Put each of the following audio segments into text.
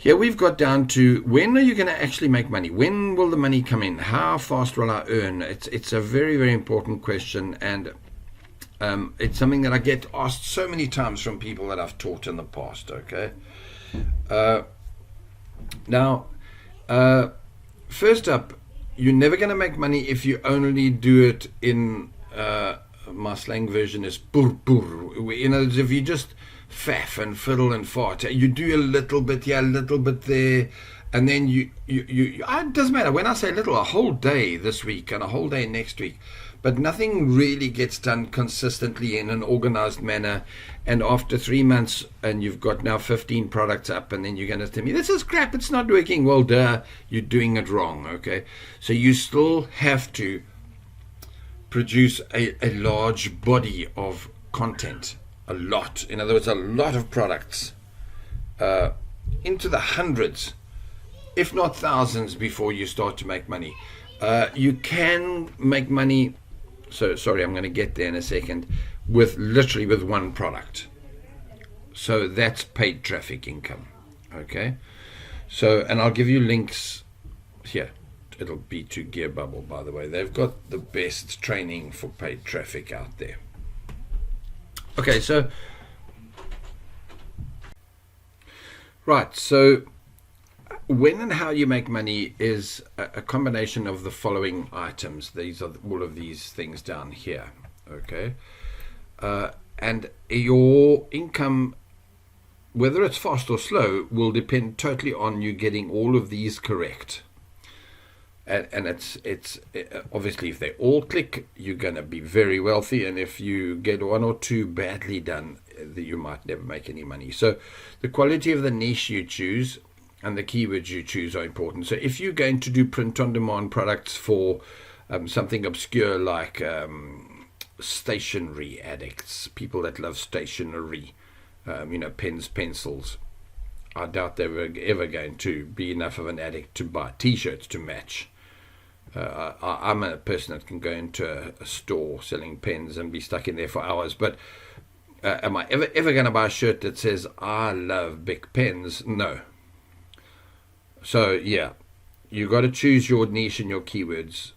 Here we've got down to when are you going to actually make money? When will the money come in? How fast will I earn? It's a very, very important question, and it's something that I get asked so many times from people that I've taught in the past. Okay, uh, now first up, you're never going to make money if you only do it in my slang version is pur pur. In other words, if you just faff and fiddle and fart, you do a little bit here, a little bit there, and then it doesn't matter. When I say little, a whole day this week and a whole day next week, but nothing really gets done consistently in an organized manner. And after 3 months, and you've got now 15 products up, and then you're going to tell me, this is crap, it's not working. Well, duh, you're doing it wrong, okay? So you still have to produce a large body of content. A lot. In other words, a lot of products. Into the hundreds, if not thousands, before you start to make money. You can make money, so sorry, I'm going to get there in a second, with literally with one product. So that's paid traffic income. Okay. So, and I'll give you links here. It'll be to Gear Bubble, by the way. They've got the best training for paid traffic out there. Okay, so right, so when and how you make money is a combination of the following items. These are all of these things down here. Okay, and your income, whether it's fast or slow, will depend totally on you getting all of these correct. And it's obviously, if they all click, you're going to be very wealthy, and if you get one or two badly done, you might never make any money. So the quality of the niche you choose and the keywords you choose are important. So if you're going to do print on demand products for something obscure like stationery addicts, people that love stationery, pens, pencils, I doubt they were ever going to be enough of an addict to buy t-shirts to match. I'm a person that can go into a store selling pens and be stuck in there for hours, but am I ever going to buy a shirt that says I love big pens? No. So yeah, you got to choose your niche and your keywords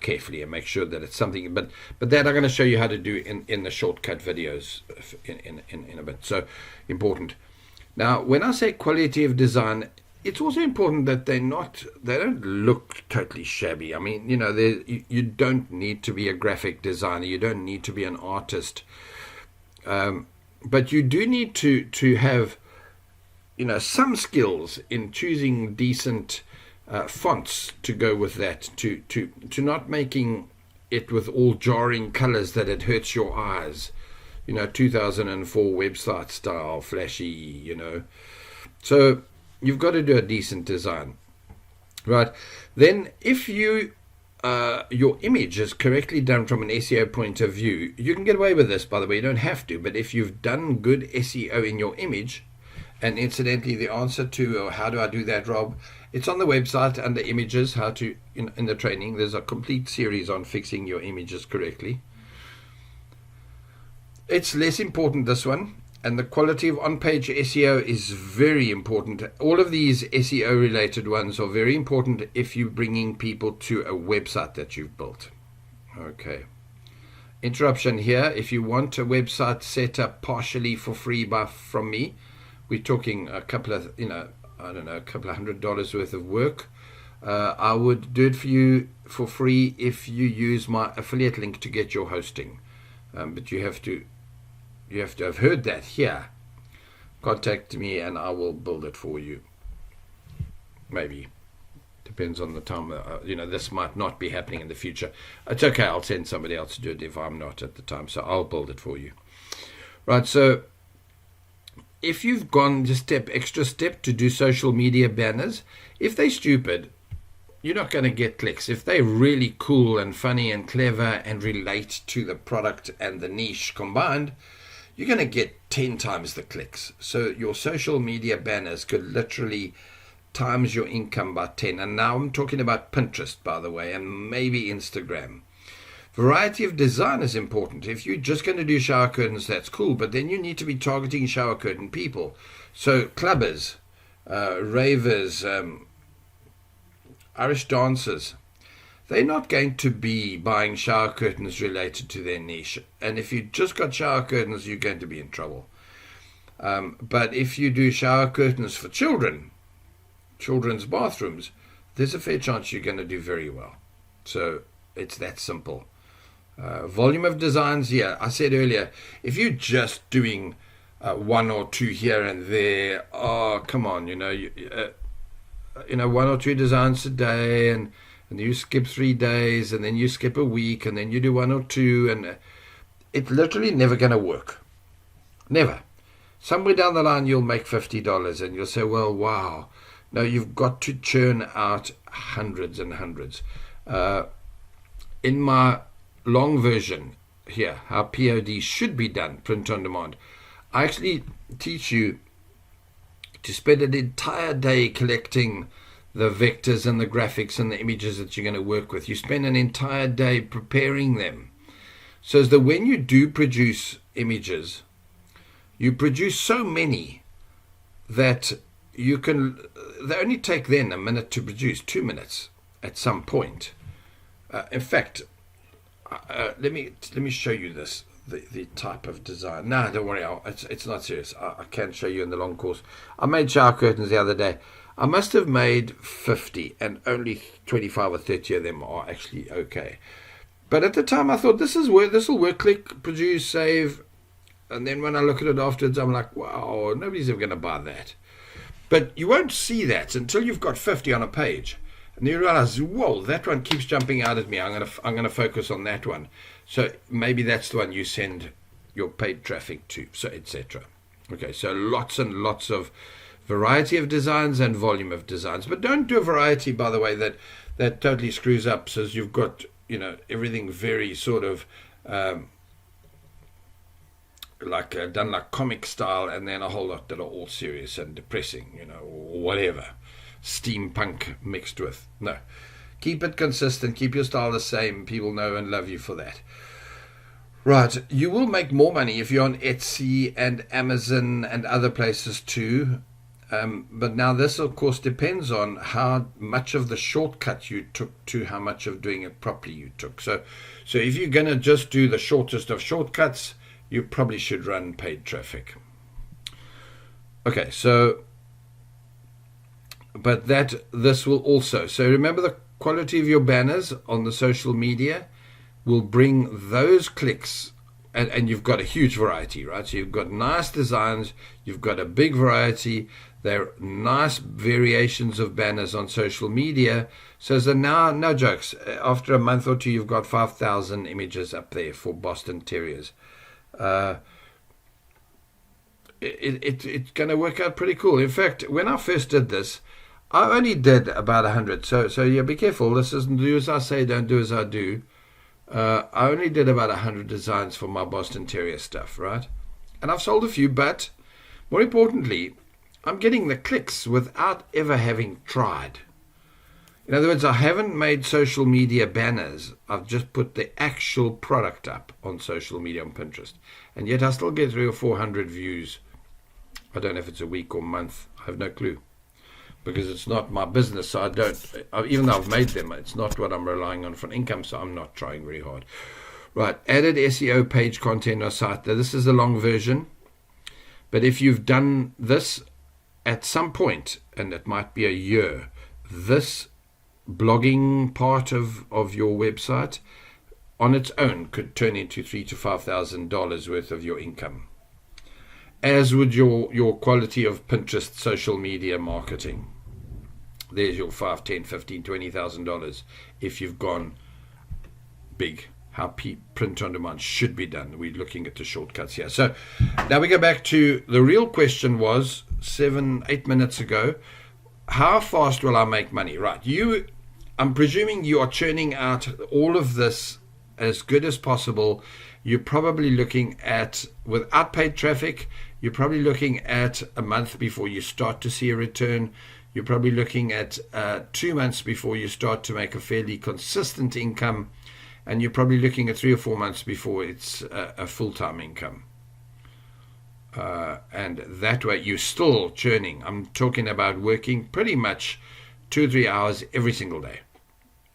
carefully and make sure that it's something. But that I'm going to show you how to do in the shortcut videos in a bit. So important. Now, when I say quality of design, it's also important that they don't look totally shabby. I mean, you don't need to be a graphic designer. You don't need to be an artist. But you do need to have, some skills in choosing decent fonts to go with that, to not making it with all jarring colors that it hurts your eyes. 2004 website style, flashy, So you've got to do a decent design, right? Then if your image is correctly done from an SEO point of view, you can get away with this, by the way. You don't have to, but if you've done good SEO in your image, and incidentally, the answer to how do I do that, Rob, it's on the website under images, how to, in the training, there's a complete series on fixing your images correctly. It's less important, this one, and the quality of on-page SEO is very important. All of these SEO-related ones are very important if you're bringing people to a website that you've built. Okay. Interruption here. If you want a website set up partially for free from me, we're talking a couple of, a couple of $100 worth of work. I would do it for you for free if you use my affiliate link to get your hosting. But you have to have heard that here. Contact me and I will build it for you. Maybe. Depends on the time. This might not be happening in the future. It's okay. I'll send somebody else to do it if I'm not at the time. So I'll build it for you. Right. So if you've gone extra step to do social media banners, if they're stupid, you're not going to get clicks. If they're really cool and funny and clever and relate to the product and the niche combined, you're going to get 10 times the clicks. So your social media banners could literally times your income by 10. And now I'm talking about Pinterest, by the way, and maybe Instagram. Variety of design is important. If you're just going to do shower curtains, that's cool, but then you need to be targeting shower curtain people. So clubbers, ravers, Irish dancers, they're not going to be buying shower curtains related to their niche. And if you just got shower curtains, you're going to be in trouble. But if you do shower curtains for children, children's bathrooms, there's a fair chance you're going to do very well. So it's that simple. Volume of designs, yeah, I said earlier, if you're just doing one or two here and there, oh, come on, you know, one or two designs a day, and you skip 3 days, and then you skip a week, and then you do one or two, and it's literally never going to work. Never. Somewhere down the line, you'll make $50, and you'll say, well, wow. No, you've got to churn out hundreds and hundreds. In my long version here, how POD should be done, print on demand, I actually teach you to spend an entire day collecting the vectors and the graphics and the images that you're going to work with. You spend an entire day preparing them, so that when you do produce images, you produce so many that you can, they only take then a minute to produce, 2 minutes at some point. In fact, let me show you this, the type of design. No, don't worry, it's not serious. I can show you in the long course. I made shower curtains the other day. I must have made 50, and only 25 or 30 of them are actually okay. But at the time I thought, this will work, click, produce, save. And then when I look at it afterwards, I'm like, wow, nobody's ever going to buy that. But you won't see that until you've got 50 on a page. And you realize, whoa, that one keeps jumping out at me. I'm gonna focus on that one. So maybe that's the one you send your paid traffic to, so etc. Okay, so lots and lots of variety of designs and volume of designs. But don't do a variety, by the way, that totally screws up. So you've got, you know, everything very sort of done like comic style, and then a whole lot that are all serious and depressing, you know, or whatever. Steampunk mixed with. No, keep it consistent, keep your style the same. People know and love you for that. Right, you will make more money if you're on Etsy and Amazon and other places too. But now this of course depends on how much of the shortcut you took to how much of doing it properly you took. So if you're going to just do the shortest of shortcuts, you probably should run paid traffic. Okay, so but this will also, so remember, the quality of your banners on the social media will bring those clicks, and you've got a huge variety, right? So you've got nice designs, you've got a big variety, they're nice variations of banners on social media. So now, no jokes, after a month or two, you've got 5,000 images up there for Boston Terriers. It's going to work out pretty cool. In fact, when I first did this, I only did about 100. So yeah, be careful. This isn't do as I say, don't do as I do. I only did about 100 designs for my Boston Terrier stuff, right? And I've sold a few, but more importantly, I'm getting the clicks without ever having tried. In other words, I haven't made social media banners. I've just put the actual product up on social media on Pinterest. And yet I still get 300 or 400 views. I don't know if it's a week or month. I have no clue. Because it's not my business, so I don't, even though I've made them, it's not what I'm relying on for income, so I'm not trying very hard. Right, added SEO page content or site. Now, this is the long version. But if you've done this at some point, and it might be a year, this blogging part of your website on its own could turn into $3,000 to $5,000 worth of your income, as would your quality of Pinterest social media marketing. There's your $5,000, $10,000, $15,000, $20,000 if you've gone big. How print on demand should be done. We're looking at the shortcuts here. So now we go back to the real question was 7-8 minutes ago. How fast will I make money? Right. I'm presuming you are churning out all of this as good as possible. You're probably looking at, without paid traffic, you're probably looking at a month before you start to see a return. You're probably looking at 2 months before you start to make a fairly consistent income. And you're probably looking at 3 or 4 months before it's a full-time income. And that way you're still churning. I'm talking about working pretty much 2 or 3 hours every single day,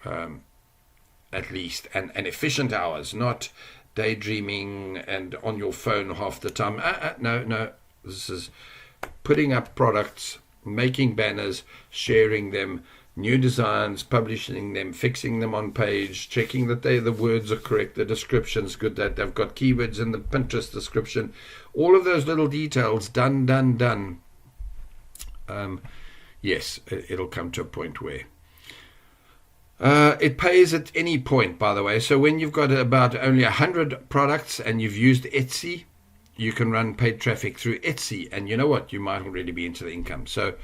at least, and efficient hours, not daydreaming and on your phone half the time. No, this is putting up products, making banners, sharing them, new designs, publishing them, fixing them on page, checking that the words are correct, the description's good, that they've got keywords in the Pinterest description, all of those little details done. Yes, it'll come to a point where it pays at any point, by the way. So when you've got about only 100 products and you've used Etsy, you can run paid traffic through Etsy, and you know what? You might already be into the income. So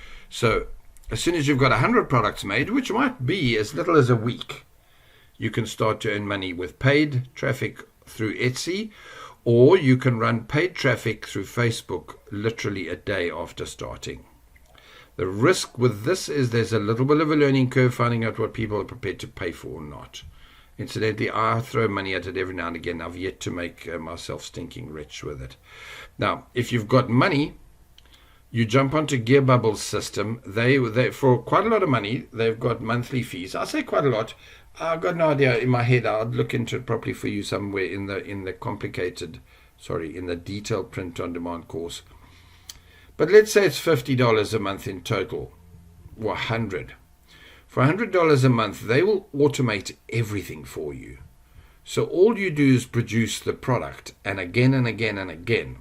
as soon as you've got 100 products made, which might be as little as a week, you can start to earn money with paid traffic through Etsy, or you can run paid traffic through Facebook literally a day after starting. The risk with this is there's a little bit of a learning curve finding out what people are prepared to pay for or not. Incidentally, I throw money at it every now and again. I've yet to make myself stinking rich with it. Now, if you've got money, you jump onto GearBubble's system. They for quite a lot of money, they've got monthly fees. I say quite a lot. I've got no idea in my head. I'll look into it properly for you somewhere in the detailed print on demand course. But let's say it's $50 a month in total, or $100. For $100 a month, they will automate everything for you. So all you do is produce the product, and again and again and again.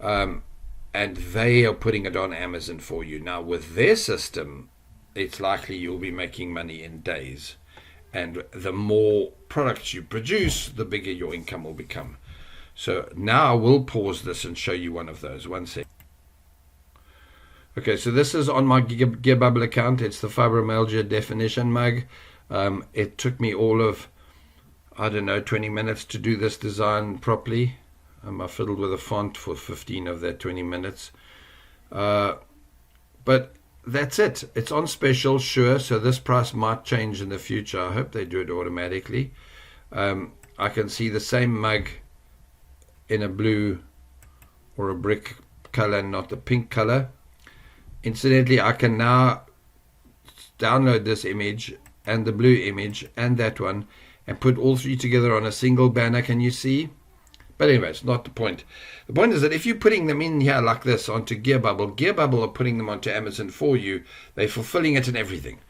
And they are putting it on Amazon for you. Now, with their system, it's likely you'll be making money in days. And the more products you produce, the bigger your income will become. So now we'll pause this and show you one of those. One sec. Okay, so this is on my GearBubble account. It's the fibromyalgia definition mug. It took me all of, 20 minutes to do this design properly. I fiddled with a font for 15 of that 20 minutes. But that's it. It's on special, sure. So this price might change in the future. I hope they do it automatically. I can see the same mug in a blue or a brick color, not the pink color. Incidentally, I can now download this image and the blue image and that one and put all three together on a single banner. Can you see? But anyway, it's not the point. The point is that if you're putting them in here like this onto GearBubble are putting them onto Amazon for you. They're fulfilling it and everything.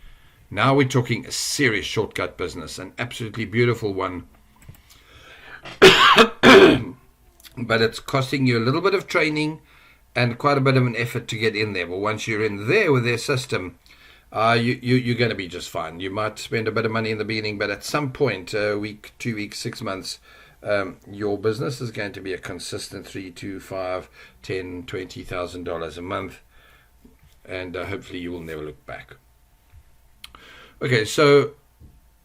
Now we're talking a serious shortcut business, an absolutely beautiful one. But it's costing you a little bit of training and quite a bit of an effort to get in there. But once you're in there with their system, you're going to be just fine. You might spend a bit of money in the beginning, but at some point, a week, 2 weeks, 6 months, your business is going to be a consistent $3,000 to $5,000, $10,000, $20,000 a month, and hopefully you will never look back. Okay, so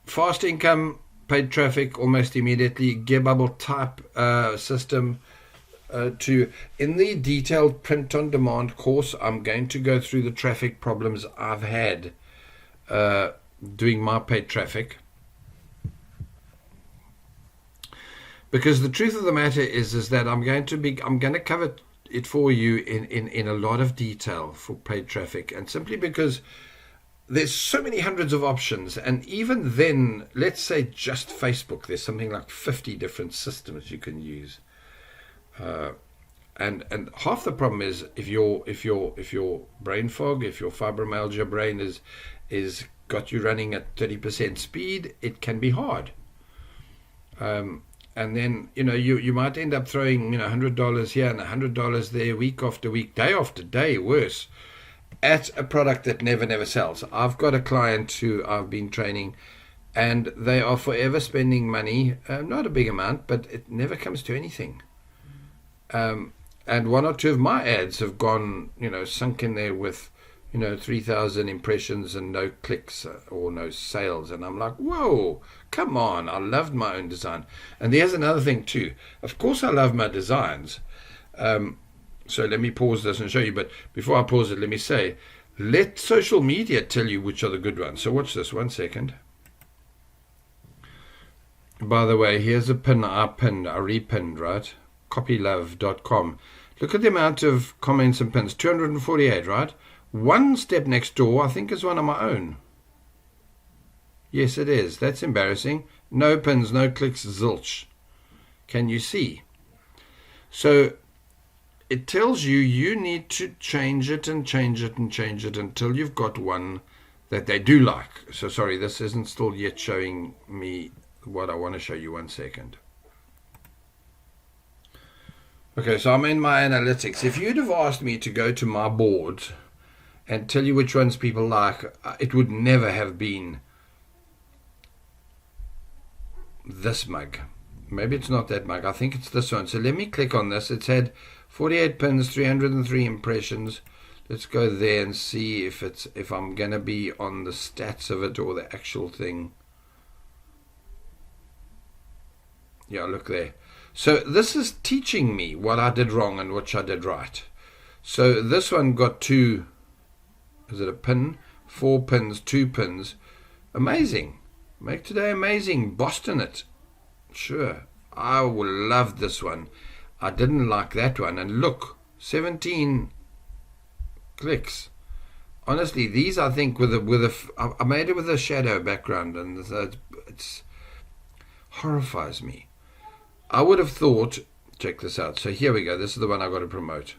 fast income, paid traffic almost immediately, GearBubble type system. In the detailed print on demand course, I'm going to go through the traffic problems I've had doing my paid traffic. Because the truth of the matter is that I'm going to cover it for you in a lot of detail for paid traffic, and simply because there's so many hundreds of options, and even then, let's say just Facebook, there's something like 50 different systems you can use. And half the problem is if your brain fog, if your fibromyalgia brain is got you running at 30% speed, it can be hard. And then you might end up throwing $100 here and $100 there, week after week, day after day, worse, at a product that never sells. I've got a client who I've been training, and they are forever spending money, not a big amount, but it never comes to anything. And one or two of my ads have gone, sunk in there with, 3,000 impressions and no clicks or no sales. And I'm like, whoa, come on. I loved my own design. And there's another thing too. Of course I love my designs. So let me pause this and show you. But before I pause it, let me say, let social media tell you which are the good ones. So watch this 1 second. By the way, here's a pin I repinned, right? copylove.com. Look at the amount of comments and pins. 248, right? One step next door, I think, is one of my own. Yes, it is. That's embarrassing. No pins, no clicks, zilch. Can you see? So it tells you you need to change it and change it and change it until you've got one that they do like. So sorry, this isn't still yet showing me what I want to show you. 1 second. Okay, so I'm in my analytics. If you'd have asked me to go to my board and tell you which ones people like, it would never have been this mug. Maybe it's not that mug. I think it's this one. So let me click on this. It's had 48 pins, 303 impressions. Let's go there and see if I'm gonna be on the stats of it or the actual thing. Yeah, look there. So this is teaching me what I did wrong and what I did right. So this one got 2, is it a pin? 4 pins, 2 pins. Amazing. Make today amazing. Boston it. Sure. I will love this one. I didn't like that one. And look, 17 clicks. Honestly, these I think I made it with a shadow background, and it's horrifies me. I would have thought, check this out. So here we go. This is the one I got to promote.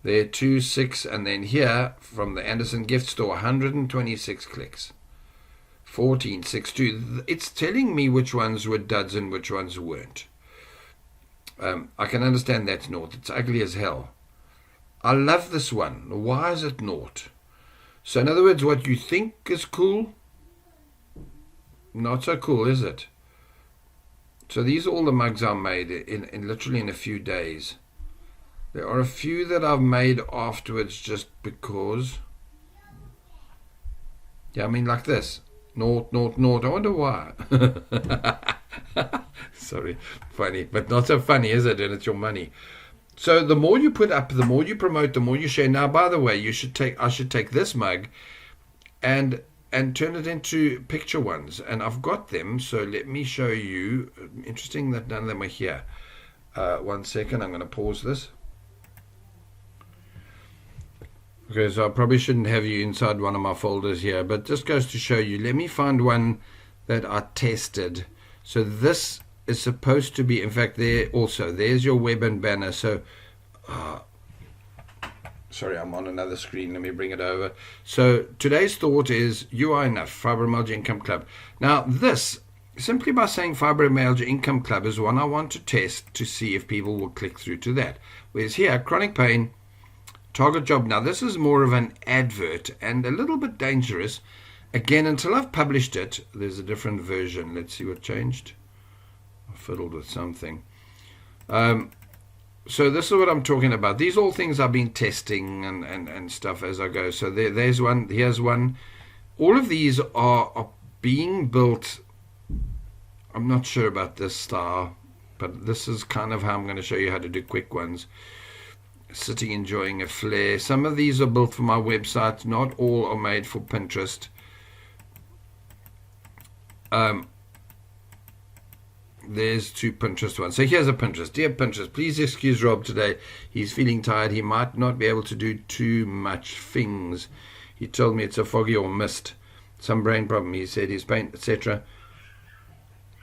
There, 2, 6, and then here from the Anderson gift store, 126 clicks. 14, 6, 2. It's telling me which ones were duds and which ones weren't. I can understand that's naught. It's ugly as hell. I love this one. Why is it naught? So in other words, what you think is cool, not so cool, is it? So these are all the mugs I made in literally in a few days. There are a few that I've made afterwards just because. Yeah, I mean like this. Naught, naught, naught. I wonder why. Sorry, funny, but not so funny, is it? And it's your money. So the more you put up, the more you promote, the more you share. Now, by the way, I should take this mug and turn it into picture ones, and I've got them. So let me show you. Interesting that none of them are here. 1 second, I'm going to pause this. Okay, so I probably shouldn't have you inside one of my folders here, but just goes to show you. Let me find one that I tested. So this is supposed to be, in fact, there also. There's your web and banner. So, sorry, I'm on another screen. Let me bring it over. So today's thought is you are enough, Fibromyalgia Income Club. Now this, simply by saying Fibromyalgia Income Club, is one I want to test to see if people will click through to that. Whereas here, chronic pain, target job. Now this is more of an advert and a little bit dangerous. Again, until I've published it, there's a different version. Let's see what changed. I fiddled with something. So this is what I'm talking about. These are all things I've been testing and stuff as I go. So there's one. Here's one. All of these are being built. I'm not sure about this style, but this is kind of how I'm going to show you how to do quick ones. Sitting enjoying a flare. Some of these are built for my website. Not all are made for Pinterest. There's 2 Pinterest ones. So here's a Pinterest. Dear Pinterest, please excuse Rob today. He's feeling tired. He might not be able to do too much things. He told me it's a foggy or mist. Some brain problem, he said, his pain, etc.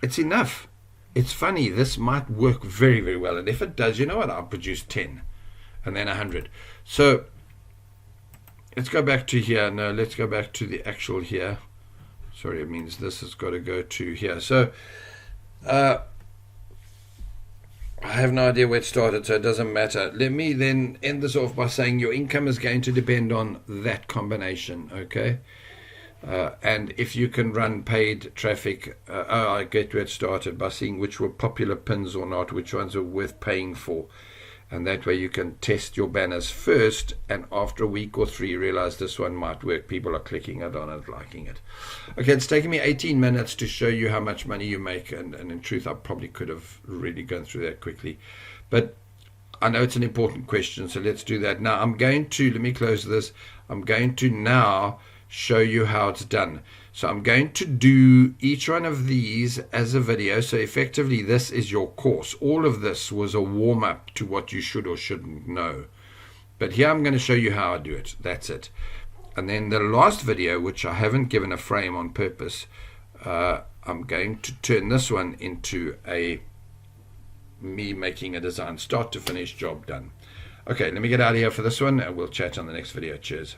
It's enough. It's funny. This might work very, very well. And if it does, you know what? I'll produce 10 and then 100. So let's go back to here. No, let's go back to the actual here. Sorry, it means this has got to go to here. So I have no idea where it started, so it doesn't matter. Let me then end this off by saying your income is going to depend on that combination, okay? And if you can run paid traffic, I get where it started by seeing which were popular pins or not, which ones are worth paying for. And that way you can test your banners first, and after a week or 3 realize this one might work. People are clicking it on it, liking it. Okay, it's taken me 18 minutes to show you how much money you make, and in truth I probably could have really gone through that quickly, but I know it's an important question, so let's do that now. Let me close this. I'm going to now show you how it's done. So I'm going to do each one of these as a video. So effectively, this is your course. All of this was a warm-up to what you should or shouldn't know. But here I'm going to show you how I do it. That's it. And then the last video, which I haven't given a frame on purpose, I'm going to turn this one into me making a design start to finish job done. Okay, let me get out of here for this one, and we'll chat on the next video. Cheers.